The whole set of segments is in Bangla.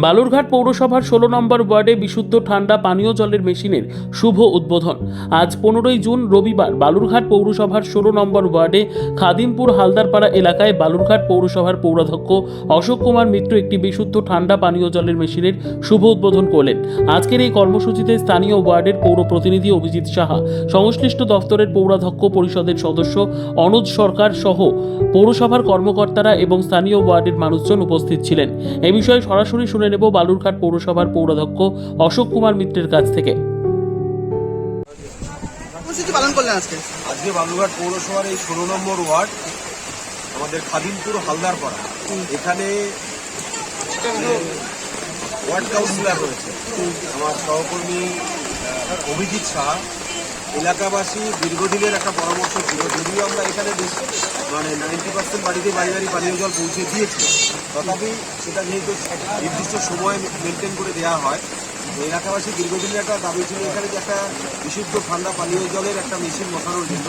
বালুরঘাট পৌরসভার 16 নম্বর ওয়ার্ডে বিশুদ্ধ ঠান্ডা পানীয় জলের মেশিনের শুভ উদ্বোধন। আজ 15 জুন রবিবার বালুরঘাট পৌরসভার 16 নম্বর ওয়ার্ডে খাদিমপুর হালদারপাড়া এলাকায় বালুরঘাট পৌরসভার পৌরাধ্যক্ষ অশোক কুমার মিত্র একটি বিশুদ্ধ ঠান্ডা পানীয় জলের মেশিনের শুভ উদ্বোধন করলেন। আজকের এই কর্মসূচিতে স্থানীয় ওয়ার্ডের পৌর প্রতিনিধি অভিজিৎ সাহা, সংশ্লিষ্ট দফতরের পৌরাধ্যক্ষ পরিষদের সদস্য অনুজ সরকার সহ পৌরসভার কর্মকর্তারা এবং স্থানীয় ওয়ার্ডের মানুষজন উপস্থিত ছিলেন। এই বিষয়ে সরাসরি শুনে নেব বালুরঘাট পৌরসভার পৌরাধ্যক্ষ অশোক কুমার মিত্রের কাছ থেকে। পালন করলেন আজকে বালুরঘাট পৌরসভার এই 16 নম্বর ওয়ার্ড আমাদের খাদিমপুর হালদারপাড়া, এখানে ওয়ার্ড কাউন্সিলর রয়েছে আমার সহকর্মী অভিজিৎ সাহা। এলাকাবাসী দীর্ঘদিনের একটা পরামর্শ ছিল, যদিও আমরা এখানে মানে 90% বাড়িতে বাড়ি পানীয় জল পৌঁছে দিয়েছি, তথাপি সেটা যেহেতু নির্দিষ্ট সময় মেনটেন করে দেওয়া হয়, এলাকাবাসী দীর্ঘদিনের একটা দাবি ছিল এখানে যে একটা বিশুদ্ধ ঠান্ডা পানীয় জলের একটা মেশিন বসানোর জন্য।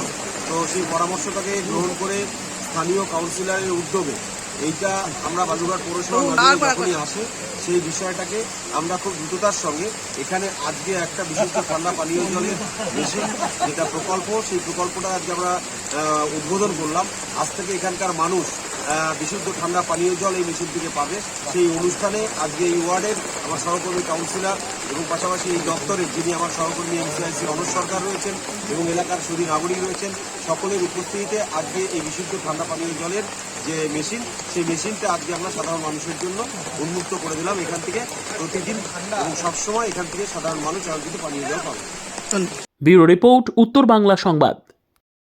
তো সেই পরামর্শটাকে গ্রহণ করে স্থানীয় কাউন্সিলরের উদ্যোগে এইটা আমরা বালুরঘাট পৌরসভা যখনই আসে সেই বিষয়টাকে আমরা খুব দ্রুততার সঙ্গে এখানে আজকে একটা বিশুদ্ধ ঠান্ডা পানীয় জলের মেশিন যেটা প্রকল্প, সেই প্রকল্পটা আজকে আমরা উদ্বোধন করলাম। আজ থেকে এখানকার মানুষ বিশুদ্ধ ঠান্ডা পানীয় জল এই মেশিন থেকে পাবে। সেই অনুষ্ঠানে আজকে এই ওয়ার্ডের আমার সহকর্মী কাউন্সিলর এবং পাশাপাশি এই দপ্তরের যিনি আমার সহকর্মী এমসিআইসি অনুজ সরকার রয়েছেন এবং এলাকার সুদী নাগরিক রয়েছেন, সকলের উপস্থিতিতে আজকে এই বিশুদ্ধ ঠান্ডা পানীয় জলের যে মেশিন, সেই মেশিনটা আজকে আমরা সাধারণ মানুষের জন্য উন্মুক্ত করে দিলাম। এখান থেকে প্রতিদিন এবং সবসময় এখান থেকে সাধারণ মানুষ জলযুক্ত পানীয় জল পাবে। ব্যুরো রিপোর্ট, উত্তর বাংলা সংবাদ।